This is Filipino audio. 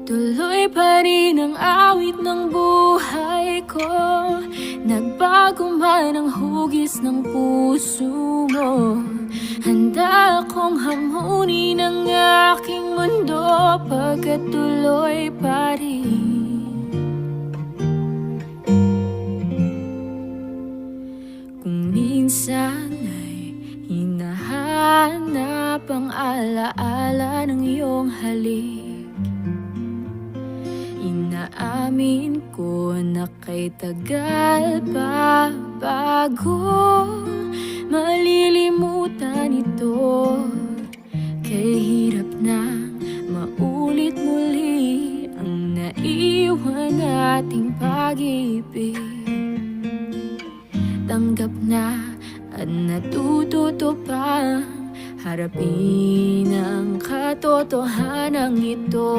Tuloy pa rin ang awit ng buhay ko. Nagbago man ang hugis ng puso mo. Handa akong hamunin ang aking mundo pagkatuloy pa rin. Kung minsan ay hinahanap ang alaala ng iyong halik, inaamin ko na kay tagal pa bago malilimutan ito. Kay hirap na maulit muli ang naiwan nating pag-ibig. Tanggap na at natututo pa harapin ang katotohanan ito.